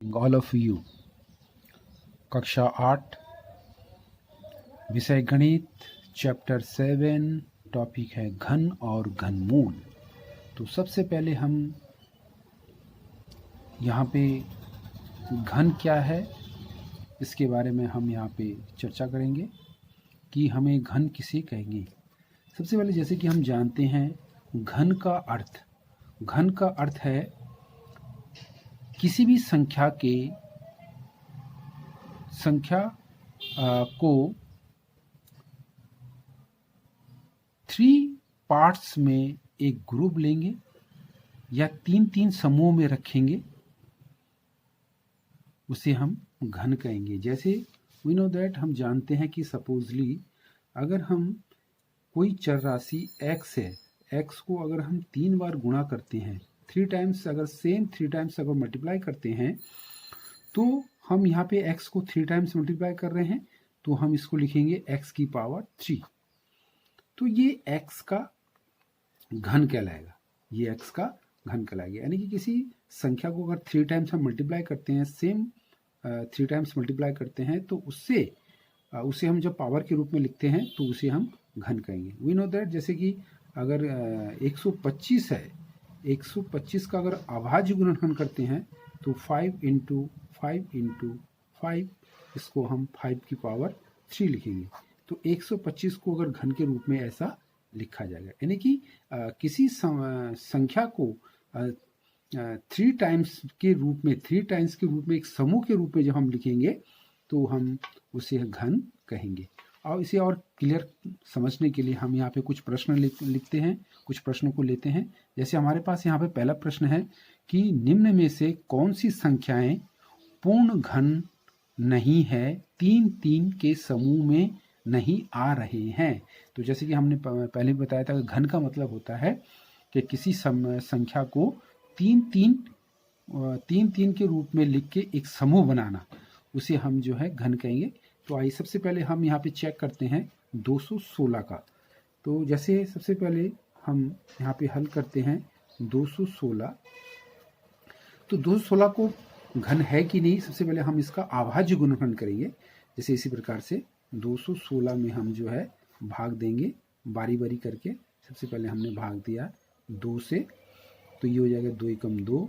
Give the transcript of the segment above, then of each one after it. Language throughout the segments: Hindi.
Morning all of you. कक्षा 8 विषय गणित चैप्टर 7 टॉपिक है घन और घनमूल। तो सबसे पहले हम यहाँ पे घन क्या है इसके बारे में हम यहाँ पे चर्चा करेंगे कि हमें घन किसे कहेंगे। सबसे पहले जैसे कि हम जानते हैं घन का अर्थ है किसी भी संख्या को 3 पार्ट्स में एक ग्रुप लेंगे या 3 समूह में रखेंगे, उसे हम घन कहेंगे। जैसे वी नो दैट हम जानते हैं कि सपोजली अगर हम कोई चर राशि x है, x को अगर हम 3 बार गुणा करते हैं, 3 टाइम्स अगर मल्टीप्लाई करते हैं तो हम यहाँ पे x को 3 टाइम्स मल्टीप्लाई कर रहे हैं तो हम इसको लिखेंगे x की पावर 3। तो ये x का घन कहलाएगा, ये x का घन कहलाएगा। यानी कि किसी संख्या को अगर 3 टाइम्स हम मल्टीप्लाई करते हैं, 3 टाइम्स मल्टीप्लाई करते हैं तो उसे हम जब पावर के रूप में लिखते हैं तो उसे हम घन कहेंगे। वी नो दैट जैसे कि अगर 125 है, 125 का अगर अभाज्य गुणनखंड करते हैं तो 5 इंटू 5 इसको हम 5 की पावर 3 लिखेंगे। तो 125 को अगर घन के रूप में ऐसा लिखा जाएगा। यानी कि किसी संख्या को 3 टाइम्स के रूप में एक समूह के रूप में जब हम लिखेंगे तो हम उसे घन कहेंगे। और इसे और क्लियर समझने के लिए हम यहाँ पे कुछ प्रश्न लिखते हैं, कुछ प्रश्नों को लेते हैं। जैसे हमारे पास यहाँ पे पहला प्रश्न है कि निम्न में से कौन सी संख्याएं पूर्ण घन नहीं है, 3 के समूह में नहीं आ रहे हैं। तो जैसे कि हमने पहले बताया था, घन का मतलब होता है कि किसी संख्या को 3 के रूप में लिख के एक समूह बनाना, उसे हम जो है घन कहेंगे। तो आइए सबसे पहले हम यहाँ पे चेक करते हैं 216 का। तो जैसे सबसे पहले हम यहाँ पे हल करते हैं 216। तो 216 को घन है कि नहीं, सबसे पहले हम इसका अभाज्य गुणनखंड करेंगे। जैसे इसी प्रकार से 216 में हम जो है भाग देंगे बारी बारी करके। सबसे पहले हमने भाग दिया 2 से, तो ये हो जाएगा 2 एकम 2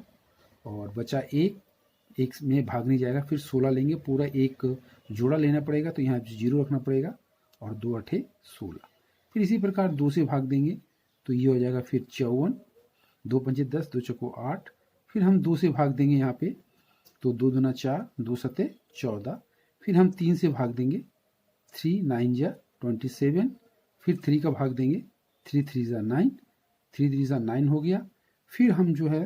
और बचा 1 में भाग नहीं जाएगा। फिर 16 लेंगे, पूरा एक जोड़ा लेना पड़ेगा तो यहाँ 0 रखना पड़ेगा और 2 8 16। फिर इसी प्रकार 2 से भाग देंगे तो ये हो जाएगा फिर 54, 2 पंचे 10, 2 चौको 8। फिर हम 2 से भाग देंगे यहाँ पे तो 2 दूना 4, 2 सते 14। फिर हम 3 से भाग देंगे, 3 9 जा 27। फिर 3 का भाग देंगे, 3 3 जा 9, 3 3 जा 9 हो गया। फिर हम जो है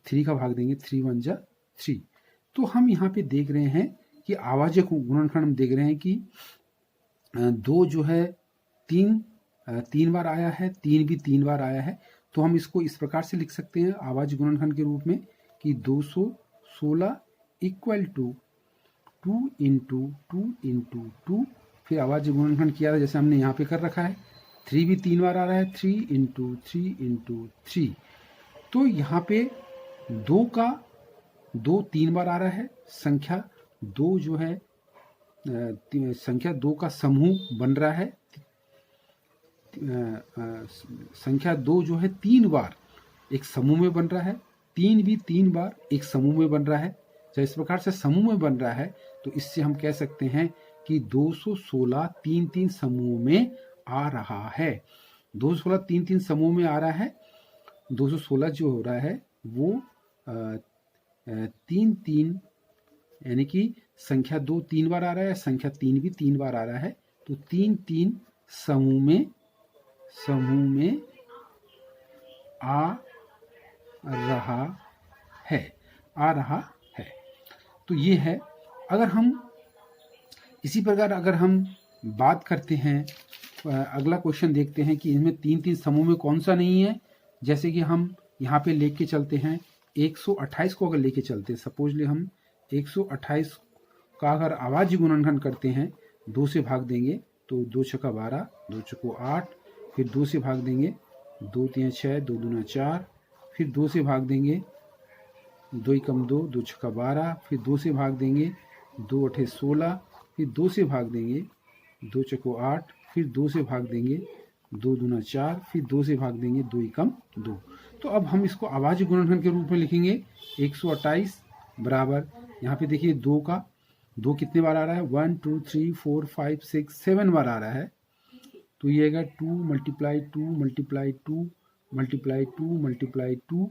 3 का भाग देंगे, 3 1 जा 3। तो हम यहाँ पे देख रहे हैं कि अभाज्य गुणनखंड हम देख रहे हैं कि 2 जो है 3 बार आया है, 3 भी 3 बार आया है। तो हम इसको इस प्रकार से लिख सकते हैं अभाज्य गुणनखंड के रूप में कि 216 इक्वल टू 2 इंटू 2। फिर अभाज्य गुणनखंड किया था जैसे हमने यहाँ पे कर रखा है, 3 भी 3 बार आ रहा है, 3 इंटू 3। तो यहाँ पे 2 3 बार आ रहा है। संख्या 2 जो है संख्या 2 का समूह बन रहा है। संख्या 2 जो है 3 बार एक समूह में बन रहा है, 3 भी 3 बार एक समूह में बन रहा है। जब इस प्रकार से समूह में बन रहा है तो इससे हम कह सकते हैं कि 216 3 समूह में आ रहा है। 216 3 समूह में आ रहा है। 216 जो हो रहा है वो 3 यानी कि संख्या 2 3 बार आ रहा है, संख्या 3 भी 3 बार आ रहा है। तो 3 समूह में आ रहा है। तो ये है। अगर हम इसी प्रकार अगर हम बात करते हैं, अगला क्वेश्चन देखते हैं कि इनमें 3 समूह में कौन सा नहीं है। जैसे कि हम यहाँ पे लेके चलते हैं 128 को अगर लेके चलते हैं, सपोजली हम 128 का अगर अभाज्य गुणनखंड करते हैं, 2 से भाग देंगे तो 2 छक्का 12, 2 चौको 8। फिर 2 से भाग देंगे, 2 3 6, 2 दूना 4। फिर 2 से भाग देंगे 2 एकम 2, 2 छक्का 12, फिर 2 से भाग देंगे, 2 अठे 16, फिर 2 से भाग देंगे, 2 चक्को 8, फिर 2 से भाग देंगे, 2 दूना 4, फिर 2 से भाग देंगे, 2 एकम 2। तो अब हम इसको अभाज्य गुणनखंड के रूप में लिखेंगे 128 बराबर, यहाँ पे देखिए 2 कितने बार आ रहा है, 1 2 3 4 5 6 7 बार आ रहा है। तो ये आएगा 2 multiply 2 multiply 2 multiply 2 multiply 2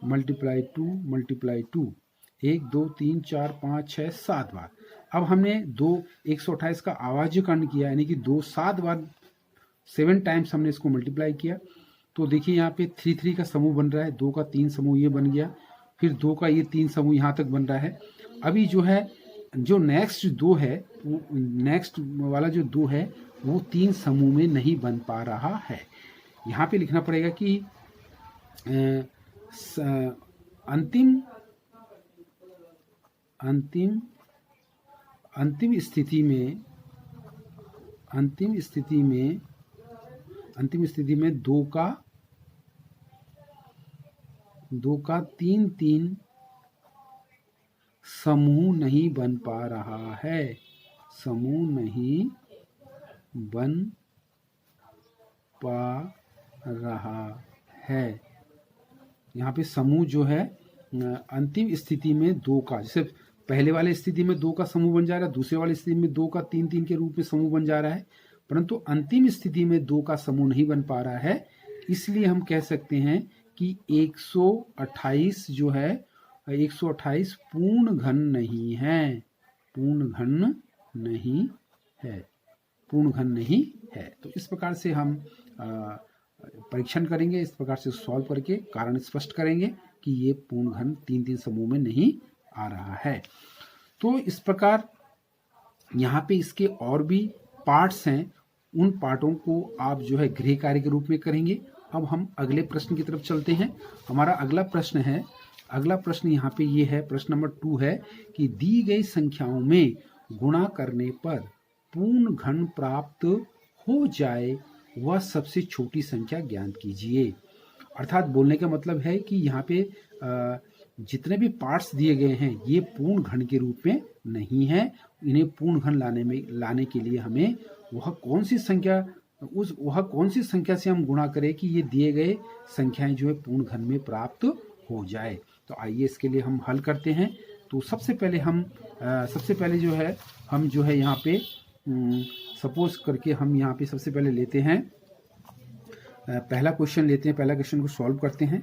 multiply 2 multiply 2, 1 2 3 4 5 6 7 बार। अब हमने 128 का अभाज्य खंड किया, यानी कि 7 बार 7 टाइम्स हमने इसको मल्टीप्लाई किया। तो देखिए यहाँ पे 3 3 का समूह बन रहा है, 2 का 3 समूह ये बन गया, फिर 2 का ये 3 समूह यहाँ तक बन रहा है। अभी जो नेक्स्ट 2 है, नेक्स्ट वाला जो 2 है वो 3 समूह में नहीं बन पा रहा है। यहाँ पे लिखना पड़ेगा कि अंतिम स्थिति में 2 का 3 समूह नहीं बन पा रहा है, समूह नहीं बन पा रहा है। यहाँ पे समूह जो है अंतिम स्थिति में 2 का, जैसे पहले वाले स्थिति में 2 का समूह बन जा रहा है, दूसरे वाली स्थिति में 2 का 3 3 के रूप में समूह बन जा रहा है, परंतु अंतिम स्थिति में 2 का समूह नहीं बन पा रहा है। इसलिए हम कह सकते हैं कि 128 जो है, 128 पूर्ण घन नहीं है, पूर्ण घन नहीं है, पूर्ण घन नहीं है। तो इस प्रकार से हम परीक्षण करेंगे, इस प्रकार से सॉल्व करके कारण स्पष्ट करेंगे कि ये पूर्ण घन 3 3 समूह में नहीं आ रहा है। तो इस प्रकार यहाँ पे इसके और भी पार्ट्स हैं, उन पार्टों को आप जो है गृह कार्य के रूप में करेंगे। अब हम अगले प्रश्न की तरफ चलते हैं। हमारा अगला प्रश्न यहाँ पे ये है, प्रश्न नंबर 2 है कि दी गई संख्याओं में गुणा करने पर पूर्ण घन प्राप्त हो जाए वह सबसे छोटी संख्या ज्ञात कीजिए। अर्थात बोलने का मतलब है कि यहाँ पे जितने भी पार्ट्स दिए गए हैं ये पूर्ण घन के रूप में नहीं है। इन्हें पूर्ण घन लाने के लिए हमें वह कौन सी संख्या से हम गुणा करें कि ये दिए गए संख्याएं जो है पूर्ण घन में प्राप्त हो जाए। तो आइए इसके लिए हम हल करते हैं। तो सबसे पहले हम जो है यहाँ पे सपोज करके हम यहाँ पे सबसे पहले लेते हैं पहला क्वेश्चन लेते हैं, पहला क्वेश्चन को सॉल्व करते हैं।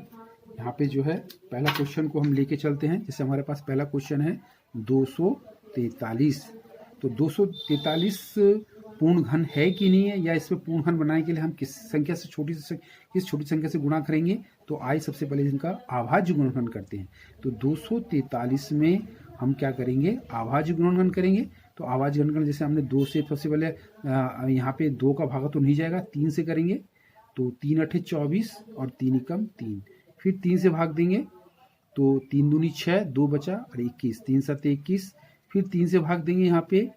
यहाँ पे जो है पहला क्वेश्चन को हम लेके चलते हैं। जैसे हमारे पास पहला क्वेश्चन है 243। तो 243 पूर्ण घन है कि नहीं है, या इसमें पूर्ण घन बनाने के लिए हम किस छोटी संख्या से गुणा करेंगे। तो आइए सबसे पहले इनका अभाज्य गुणनखंड करते हैं। तो 243 में हम क्या करेंगे, अभाज्य गुणनखंड करेंगे। तो अभाज्य गुणनखंड जैसे हमने 2 से सबसे पहले यहाँ पे 2 का भागा तो नहीं जाएगा, 3 से करेंगे। तो 3 अठे 24 और 3 एकम 3, फिर 3 से भाग देंगे तो 3 दूनी 6, 2 बचा और 21, 3 सत्ते 21, फिर 3 से भाग देंगे यहाँ पे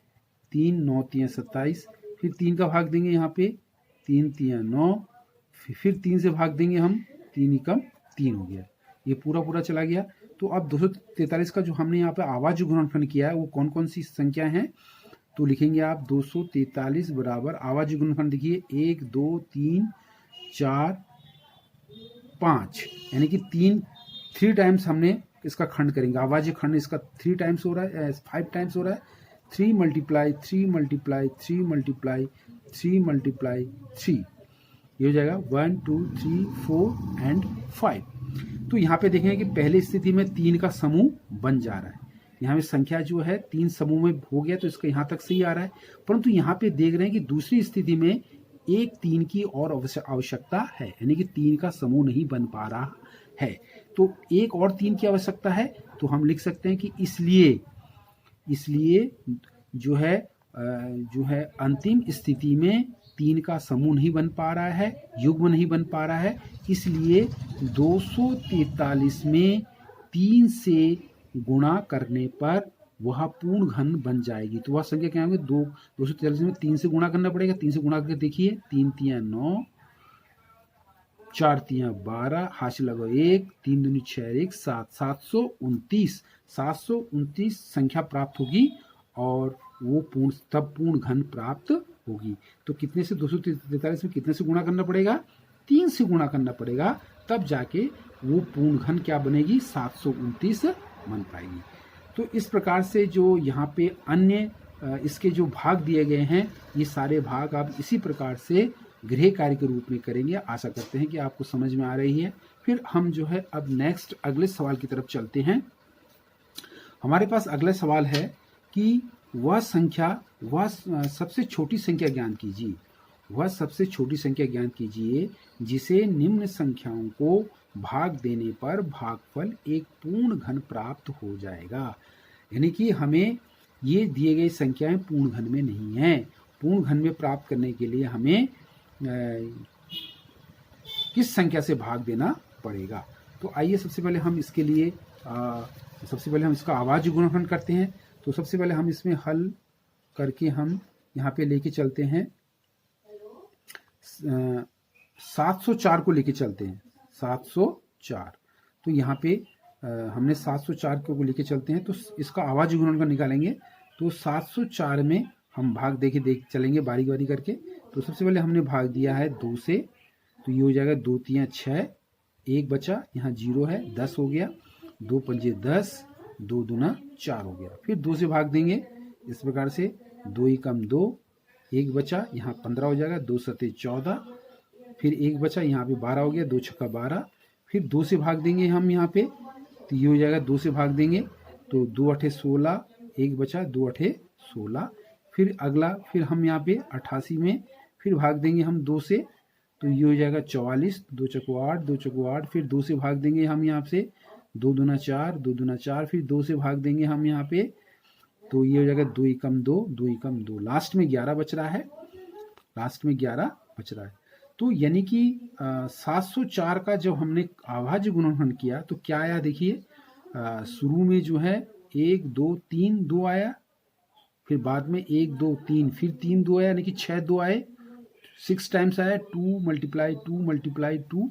3 9 3 27, फिर 3 का भाग देंगे यहाँ पे 3 3 9, फिर 3 से भाग देंगे हम 3 एकम 3 हो गया। ये पूरा चला गया। तो अब 243 का जो हमने यहाँ पे अभाज्य गुणनखंड किया है वो कौन कौन सी संख्या है, तो लिखेंगे आप 243 बराबर अभाज्य गुणनखंड देखिए 1 2 3 4 5, यानी कि 3 टाइम्स हमने इसका खंड करेंगे। अभाज्य खंड इसका 3 टाइम्स हो रहा है, 5 टाइम्स हो रहा है। 3 मल्टीप्लाई 3 मल्टीप्लाई 3 मल्टीप्लाई 3 मल्टीप्लाई 3, ये हो जाएगा 1 2 3 4 एंड 5। तो यहाँ पे देखेंगे कि पहली स्थिति में 3 का समूह बन जा रहा है। यहाँ पे संख्या जो है 3 समूह में हो गया, तो इसका यहाँ तक सही आ रहा है। परंतु यहाँ पे देख रहे हैं कि दूसरी स्थिति में एक 3 की और आवश्यकता है, यानी कि 3 का समूह नहीं बन पा रहा है। तो एक और 3 की आवश्यकता है। तो हम लिख सकते हैं कि इसलिए जो है अंतिम स्थिति में 3 का समूह नहीं बन पा रहा है, युग्म नहीं बन पा रहा है। इसलिए 243 में 3 से गुणा करने पर वह पूर्ण घन बन जाएगी। तो वह संख्या क्या होगी, 243 में 3 से गुणा करना पड़ेगा। 3 से गुणा करके देखिए 3 3 9, 4 तियां 12, हाशिया लगाओ 1, 3 दूनी 6, 1 7, 729 संख्या प्राप्त होगी और वो पूर्ण घन प्राप्त होगी। तो कितने से 243 में कितने से गुणा करना पड़ेगा? 3 से गुणा करना पड़ेगा, तब जाके वो पूर्ण घन क्या बनेगी? 729 बन पाएगी। तो इस प्रकार से जो यहाँ पे अन्य इसके जो भाग दिए गए हैं, ये सारे भाग आप इसी प्रकार से गृह कार्य के रूप में करेंगे। आशा करते हैं कि आपको समझ में आ रही है। फिर हम जो है अब नेक्स्ट अगले सवाल की तरफ चलते हैं। हमारे पास अगला सवाल है कि वह सबसे छोटी संख्या ज्ञात कीजिए। वह सबसे छोटी संख्या ज्ञात कीजिए जिसे निम्न संख्याओं को भाग देने पर भागफल एक पूर्ण घन प्राप्त हो जाएगा। यानी कि हमें ये दिए गए संख्याएं पूर्ण घन में नहीं है। पूर्ण घन में प्राप्त करने के लिए हमें किस संख्या से भाग देना पड़ेगा? तो आइए सबसे पहले हम इसके लिए इसका आवाज गुणनफल करते हैं। तो सबसे पहले हम इसमें हल करके हम यहाँ पे लेके चलते हैं 704 को लेके चलते हैं। 704, तो यहाँ पे हमने 704 को लेके चलते हैं। तो इसका आवाज गुणनफल निकालेंगे। तो 704 में हम भाग देख चलेंगे बारी बारी करके। तो सबसे पहले हमने भाग दिया है 2 से, तो ये हो जाएगा 2 तियां 6, 1 बचा, यहाँ 0 है, 10 हो गया, 2 पंजे 10, 2 दूना 4 हो गया। फिर 2 से भाग देंगे इस प्रकार से, 2 एकम 2, 1 बचा, यहाँ 15 हो जाएगा, 2 सते 14, फिर 1 बचा, यहाँ पे 12 हो गया, 2 छक्का 12। फिर 2 से भाग देंगे हम यहाँ पे, तो ये हो जाएगा 2 से भाग देंगे, तो 2 अठे 16, 1 बचा, 2 अठे 16। फिर अगला, फिर हम यहाँ पे 88 में फिर भाग देंगे हम 2 से, तो ये हो जाएगा 44, 2 चको 8, 2 चको 8। फिर 2 से भाग देंगे हम यहाँ से, 2 दूना 4, 2 दूना 4। फिर 2 से भाग देंगे हम यहाँ पे, तो ये हो जाएगा 2 एकम 2, 2 एकम 2। लास्ट में 11 बच रहा है, लास्ट में 11 बच रहा है। तो यानी कि 704 का जब हमने अभाज्य गुणनफल किया तो क्या आया? देखिए, शुरू में जो है 1 2 3 2 आया, फिर बाद में 1 2 3, फिर 3 2 आया, यानी कि 6 2 आए, 6 टाइम्स आया, 2 multiply 2 multiply 2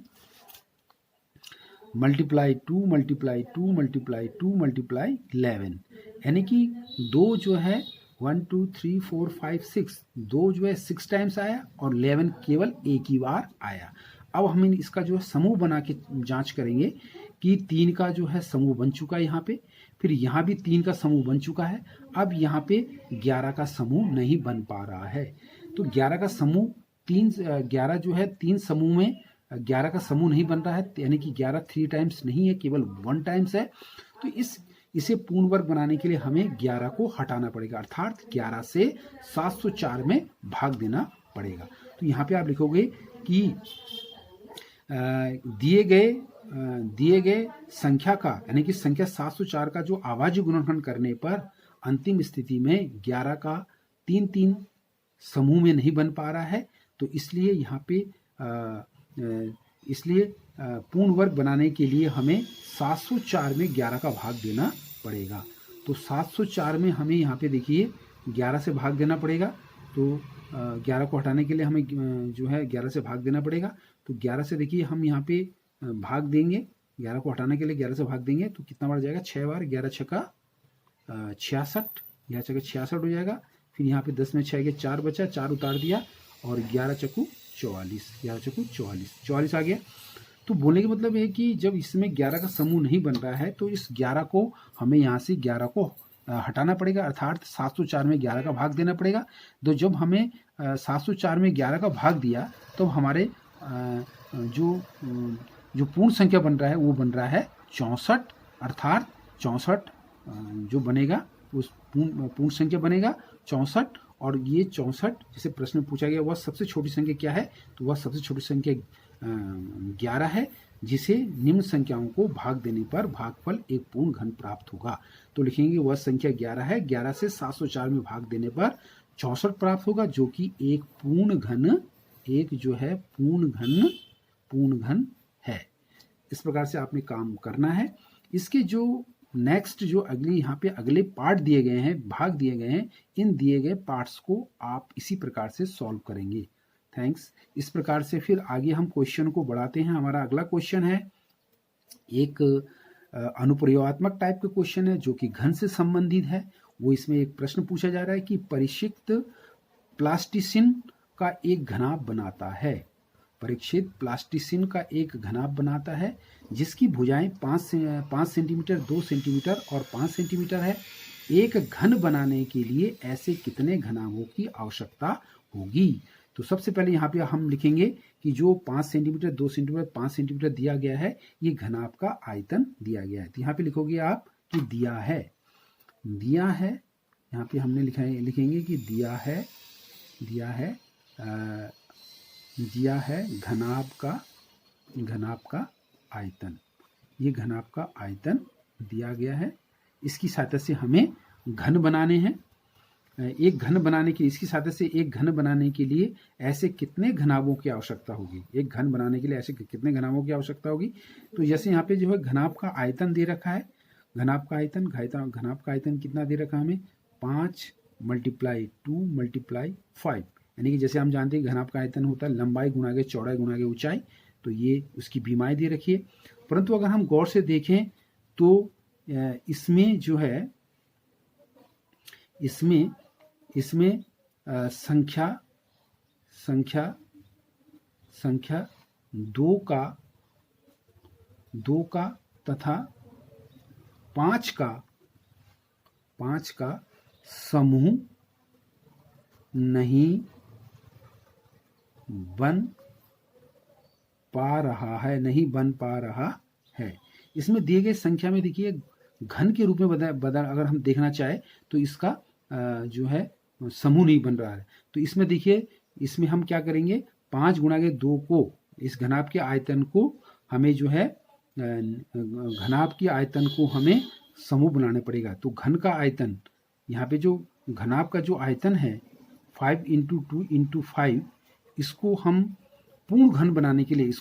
multiply 2 multiply 2 multiply 2 multiply 11, यानी कि 2 जो है 1 2 3 4 5 6, 2 जो है 6 टाइम्स आया और 11 केवल एक ही बार आया। अब हम इसका जो है समूह बना के जांच करेंगे कि 3 का जो है समूह बन चुका है यहाँ पे, फिर यहाँ भी 3 का समूह बन चुका है। अब यहाँ पे 11 का समूह नहीं बन पा रहा है। तो 11 का समूह 11 जो है 3 समूह में 11 का समूह नहीं बन रहा है, यानी कि 11 3 टाइम्स नहीं है, केवल 1 टाइम्स है। तो इसे पूर्ण वर्ग बनाने के लिए हमें 11 को हटाना पड़ेगा, अर्थात 11 से 704 में भाग देना पड़ेगा। तो यहाँ पे आप लिखोगे कि दिए गए संख्या का, यानी कि संख्या 704 का जो अभाज्य गुणनफल करने पर अंतिम स्थिति में 11 का 3 समूह में नहीं बन पा रहा है। तो इसलिए यहाँ पे पूर्ण वर्ग बनाने के लिए हमें 704 में 11 का भाग देना पड़ेगा। तो 704 में हमें यहाँ पे देखिए 11 से भाग देना पड़ेगा। तो 11 को हटाने के लिए हमें जो है 11 से भाग देना पड़ेगा। तो 11 से देखिए हम यहाँ पे भाग देंगे, 11 को हटाने के लिए 11 से भाग देंगे तो कितना बार जाएगा? 6 बार, 11 छक्का 66, 11 छक्का 66 हो जाएगा। फिर यहाँ पे 10 में 6 के 4 बचा, 4 उतार दिया और 11 चक्कू 44, 11 चक्कू 44 आ गया। तो बोलने का मतलब है कि जब इसमें 11 का समूह नहीं बन रहा है तो इस 11 को हमें यहाँ से 11 को हटाना पड़ेगा, अर्थात 704 में 11 का भाग देना पड़ेगा। तो जब हमें 704 में 11 का भाग दिया तो हमारे जो पूर्ण संख्या बन रहा है वो बन रहा है 64, अर्थात 64 जो बनेगा उस पूर्ण संख्या बनेगा 64। और ये 64 जैसे प्रश्न में पूछा गया वह सबसे छोटी संख्या क्या है? तो वह सबसे छोटी संख्या 11 है, जिसे निम्न संख्याओं को भाग देने पर भागफल एक पूर्ण घन प्राप्त होगा। तो लिखेंगे वह संख्या 11 है, 11 से 704 में भाग देने पर 64 प्राप्त होगा, जो कि एक पूर्ण घन है। इस प्रकार से आपने काम करना है। इसके जो नेक्स्ट जो यहाँ पे अगले पार्ट दिए गए हैं, भाग दिए गए हैं, इन दिए गए पार्ट्स को आप इसी प्रकार से सॉल्व करेंगे। थैंक्स। इस प्रकार से फिर आगे हम क्वेश्चन को बढ़ाते हैं। हमारा अगला क्वेश्चन है एक अनुप्रयोगात्मक टाइप का क्वेश्चन है जो कि घन से संबंधित है। वो इसमें एक प्रश्न पूछा जा रहा है कि परीक्षित प्लास्टिसिन का एक घनाभ बनाता है। परीक्षित प्लास्टिसिन का एक घनाभ बनाता है जिसकी भुजाएं 5 सेंटीमीटर, 2 सेंटीमीटर और 5 सेंटीमीटर है। एक घन बनाने के लिए ऐसे कितने घनाभों की आवश्यकता होगी? तो सबसे पहले यहाँ पे हम लिखेंगे कि जो 5 सेंटीमीटर, 2 सेंटीमीटर, 5 सेंटीमीटर दिया गया है, ये घनाभ का आयतन दिया गया है। तो यहाँ पे लिखोगे आप कि दिया है, यहाँ पे हमने लिखेंगे कि दिया है घनाभ का आयतन। ये घनाभ का आयतन दिया गया है। इसकी सहायता से हमें घन बनाने हैं। एक घन बनाने की इसकी सहायता से एक घन बनाने के लिए ऐसे कितने घनाभों की आवश्यकता होगी? एक घन बनाने के लिए ऐसे कितने घनाभों की आवश्यकता होगी? तो जैसे यहाँ पे जो है घनाभ का आयतन दे रखा है। घनाभ का आयतन कितना दे रखा है हमें? 5 × 2 × 5, यानी कि जैसे हम जानते हैं घनाभ का आयतन होता है लंबाई गुणा के चौड़ाई गुणा के ऊंचाई। तो ये उसकी बीमाएं दे रखी है। परंतु अगर हम गौर से देखें तो इसमें जो है इसमें संख्या 2 का तथा 5 का समूह नहीं बन पा रहा है। इसमें दिए गए संख्या में देखिए घन के रूप में बदल अगर हम देखना चाहे तो इसका जो है समूह नहीं बन रहा है। तो इसमें देखिए, इसमें हम क्या करेंगे? 5 × 2 को, इस घनाभ के आयतन को हमें जो है घनाभ के आयतन को हमें समूह बनाना पड़ेगा। तो घन का आयतन, यहाँ पे जो घनाभ का जो आयतन है 5 × 2 × 5, इसको हम पूर्ण घन बनाने के लिए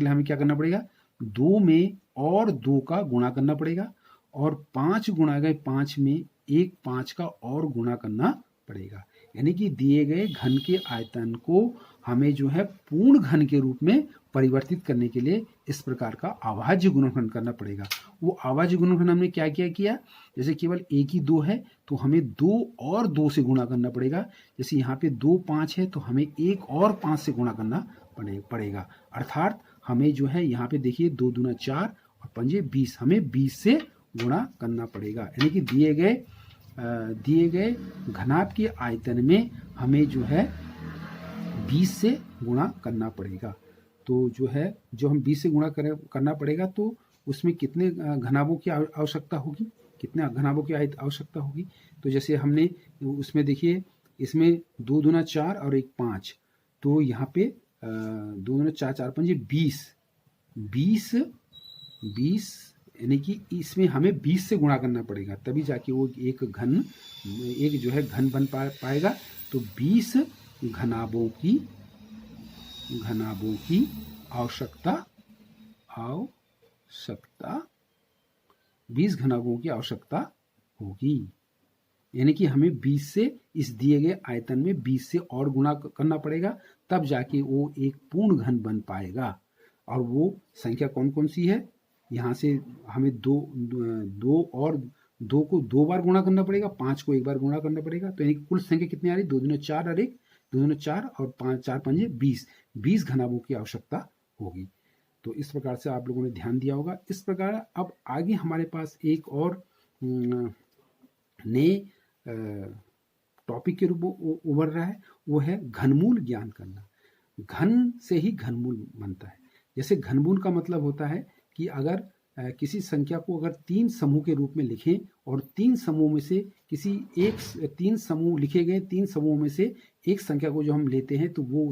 हमें क्या करना पड़ेगा? 2 में और 2 का गुणा करना पड़ेगा और 5 × 5 में एक 5 का और गुणा करना पड़ेगा। यानी कि दिए गए घन के आयतन को हमें जो है पूर्ण घन के रूप में परिवर्तित करने के लिए इस प्रकार का अभाज्य गुणनखंड करना पड़ेगा। वो अभाज्य गुणनखंड हमने क्या किया? जैसे केवल एक ही 2 है तो हमें 2 और 2 से गुणा करना पड़ेगा। जैसे यहाँ पे 2 5 है तो हमें 1 और 5 से गुणा करना पड़ेगा। अर्थात हमें जो है यहाँ पे देखिए 2 दूना 4 और 5 20, हमें 20 से गुणा करना पड़ेगा। यानी कि दिए गए घनाभ के आयतन में हमें जो है 20 से गुणा करना पड़ेगा। तो जो हम 20 से गुणा करना पड़ेगा तो उसमें कितने घनाभों की आवश्यकता होगी? कितने घनाभों की आवश्यकता होगी? तो जैसे हमने उसमें देखिए, इसमें 2 दूना 4 और 1 5, तो यहाँ पे 2 दूना 4 4 5 20, यानी कि इसमें हमें 20 से गुणा करना पड़ेगा, तभी जाके वो एक जो है घन बन पाएगा। तो 20 घनाभों की आवश्यकता 20 घनाभों की आवश्यकता होगी। यानी कि हमें 20 से इस दिए गए आयतन में 20 से और गुणा करना पड़ेगा, तब जाके वो एक पूर्ण घन बन पाएगा। और वो संख्या कौन कौन सी है? यहाँ से हमें 2 और 2 को 2 बार गुणा करना पड़ेगा, 5 को 1 बार गुणा करना पड़ेगा। तो यानी कि कुल संख्या कितनी आ रही? 2 दूना 4 और 1, 2 दूना 4 और 5 4 5 20 घनाभों की आवश्यकता होगी। तो इस प्रकार से आप लोगों ने ध्यान दिया होगा। इस प्रकार अब आगे हमारे पास एक और नए टॉपिक के रूप में उभर रहा है, वो है घनमूल ज्ञान करना। घन से ही घनमूल बनता है। जैसे घनमूल का मतलब होता है कि अगर किसी संख्या को अगर 3 समूह के रूप में लिखें और 3 समूह में से तीन समूह लिखे गए, 3 समूह में से एक संख्या को जो हम लेते हैं तो वो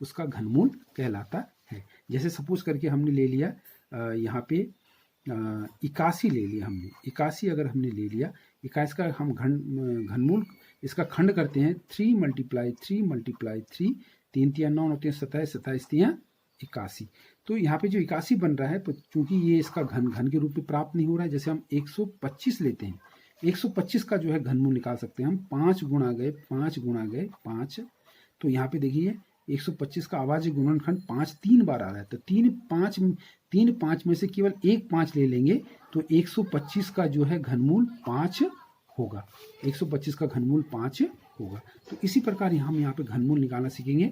उसका घनमूल कहलाता है। जैसे सपोज करके हमने ले लिया यहाँ पे 81 ले लिया हमने। 81 अगर हमने ले लिया, 81 का हम घनमूल इसका खंड करते हैं 3 × 3 × 3, 3 3 9 9 3 27, 27 3 81। तो यहाँ पे जो 81 बन रहा है, तो चूंकि ये इसका घन के रूप में प्राप्त नहीं हो रहा है, जैसे हम 125 लेते हैं, 125 का जो है घनमूल निकाल सकते हैं हम 5 × 5 × 5, तो यहाँ पे देखिए 125 का अभाज्य गुणनखंड 5 3 बार आ रहा है, तो 3 5 में से केवल एक 5 ले लेंगे तो 125 का जो है घनमूल 5 होगा। 125 का घनमूल 5 होगा। तो इसी प्रकार हम यहाँ पे घनमूल निकालना सीखेंगे।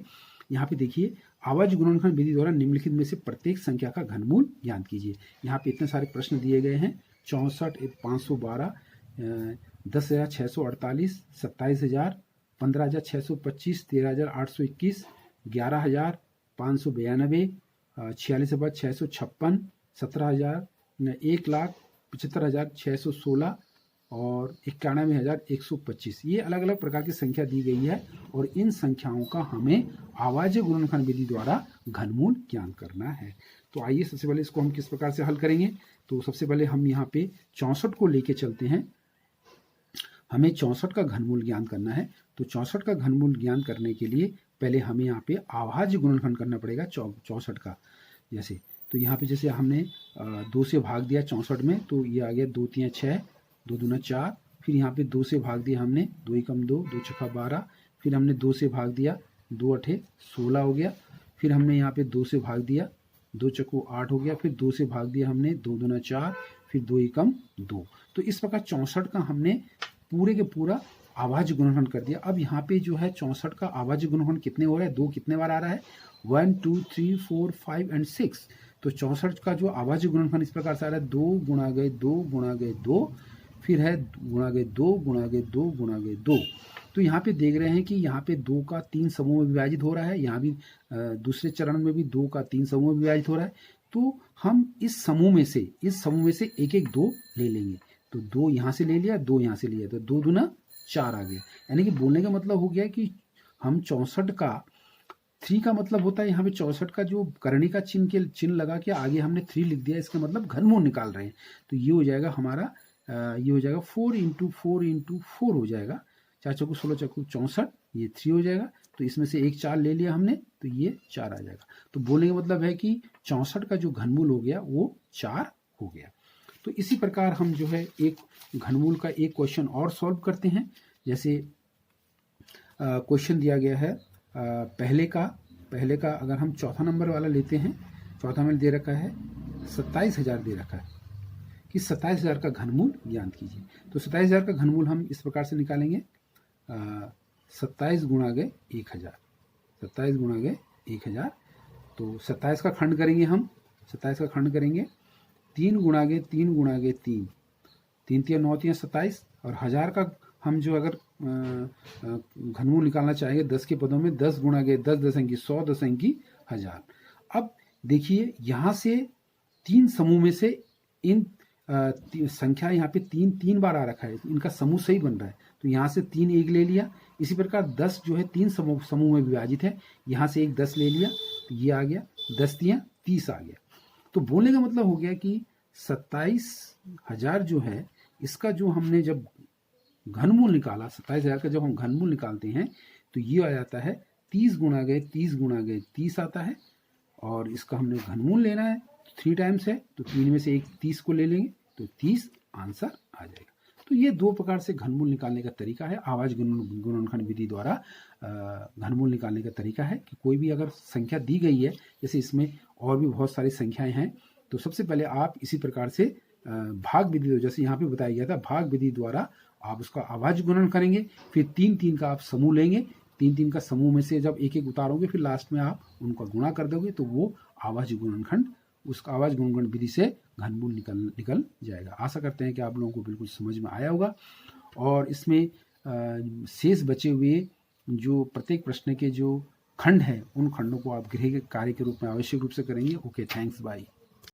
यहाँ पे देखिए अभाज्य गुणनखंड विधि द्वारा निम्नलिखित में से प्रत्येक संख्या का घनमूल ज्ञात कीजिए। यहाँ पे इतने सारे प्रश्न दिए गए हैं, 64, 512, 10,648, 27,000, 15,625, 13,821, 11,592, 46,656, 17,000, 1,75,616 और 91,125। ये अलग अलग प्रकार की संख्या दी गई है और इन संख्याओं का हमें अभाज्य गुणनखंड विधि द्वारा घनमूल ज्ञात करना है। तो आइए सबसे पहले इसको हम किस प्रकार से हल करेंगे। तो सबसे पहले हम यहाँ पे 64 को लेके चलते हैं। हमें 64 का घनमूल ज्ञात करना है। तो 64 का घनमूल ज्ञात करने के लिए पहले हमें यहाँ पे अभाज्य गुणनखंड करना पड़ेगा 64 का। जैसे तो यहाँ पे जैसे हमने 2 से भाग दिया 64 में, तो ये आ गया 2 3 6, 2 दूना 4। फिर यहाँ पे 2 से भाग दिया हमने, 2 एकम 2, 2 छक्का 12। फिर हमने 2 से भाग दिया, 2 अठे 16 हो गया। फिर हमने यहाँ पे 2 से भाग दिया, 2 चक्कू 8 हो गया। फिर 2 से भाग दिया हमने, 2 दूना 4, फिर 2 एकम 2। तो इस प्रकार 64 का हमने पूरे के पूरा अभाज्य गुणनखंड कर दिया। अब यहाँ पे जो है 64 का अभाज्य गुणनखंड कितने हो रहा है, 2 कितने बार आ रहा है, 1 2 3 4 5 एंड 6। तो 64 का जो अभाज्य गुणनखंड इस प्रकार से आ रहा है, 2 गुणा गए 2 गुणा गए 2, फिर है गुणा गए 2 गुणा गए 2 गुणा गए 2। तो यहाँ पे देख रहे हैं कि यहाँ पे 2 का 3 समूह में विभाजित हो रहा है। यहाँ भी दूसरे चरण में भी 2 का 3 समूह में विभाजित हो रहा है। तो हम इस समूह में से एक एक 2 ले लेंगे। तो 2 यहाँ से ले लिया, 2 यहाँ से लिया, तो 2 दूना 4 आ गया। यानी कि बोलने का मतलब हो गया कि हम 64 का 3 का मतलब होता है यहाँ पे 64 का जो करणी का चिन्ह लगा के आगे हमने 3 लिख दिया, इसका मतलब घनमूल निकाल रहे हैं। तो ये हो जाएगा हमारा, ये हो जाएगा 4 × 4 × 4 हो जाएगा। 4 चौको 16 चौको 64, ये 3 हो जाएगा। तो इसमें से एक 4 ले लिया हमने, तो ये 4 आ जाएगा। तो बोलने का मतलब है कि 64 का जो घनमूल हो गया वो 4 हो गया। तो इसी प्रकार हम जो है एक घनमूल का एक क्वेश्चन और सॉल्व करते हैं। जैसे क्वेश्चन दिया गया है पहले का अगर हम चौथा नंबर वाला लेते हैं, चौथा में दे रखा है 27,000 दे रखा है कि 27,000 का घनमूल ज्ञात कीजिए। तो 27,000 का घनमूल हम इस प्रकार से निकालेंगे, 27 गुणा गए 1,000, 27 गुणा गए 1,000। तो 27 का खंड करेंगे हम, 27 का खंड करेंगे, 3 गुणा गए 3 गुणा गए 3, 3 3 9 3 27। और 1000 का हम जो अगर घनमूल निकालना चाहेंगे 10 के पदों में, 10 गुणा गए 10 10 अंकी 100, 10 अंकी 1000। अब देखिए यहाँ से 3 समूह में से इन संख्या यहाँ पे 3 बार आ रखा है, इनका समूह सही बन रहा है। तो यहाँ से 3 एक ले लिया। इसी प्रकार 10 जो है 3 समूह में विभाजित है, यहाँ से एक 10 ले लिया, तो ये आ गया 10 3 30 आ गया। तो बोलने का मतलब हो गया कि 27,000 जो है इसका जो हमने जब घनमूल निकाला, 27,000 का जब हम घनमूल निकालते हैं तो ये आ जाता है 30 गुणा गए 30 गुणा गए 30 आता है। और इसका हमने घनमूल लेना है, 3 टाइम्स है, तो 3 में से एक 30 को ले लेंगे, तो 30 आंसर आ जाएगा। तो ये 2 प्रकार से घनमूल निकालने का तरीका है। अभाज्य गुणनखंड विधि द्वारा घनमूल निकालने का तरीका है कि कोई भी अगर संख्या दी गई है, जैसे इसमें और भी बहुत सारी संख्याएं हैं, तो सबसे पहले आप इसी प्रकार से भाग विधि, जैसे यहाँ पे बताया गया था, भाग विधि द्वारा आप उसका अभाज्य गुणन करेंगे। फिर 3 3 का आप समूह लेंगे, 3 3 का समूह में से जब एक एक उतारोगे, फिर लास्ट में आप उनका गुणा कर दोगे, तो वो अभाज्य गुणनखंड, उसका अभाज्य गुणनखंड विधि से घनमूल निकल जाएगा। आशा करते हैं कि आप लोगों को बिल्कुल समझ में आया होगा। और इसमें शेष बचे हुए जो प्रत्येक प्रश्न के जो खंड हैं, उन खंडों को आप गृह कार्य के रूप में आवश्यक रूप से करेंगे। Okay, thanks, bye.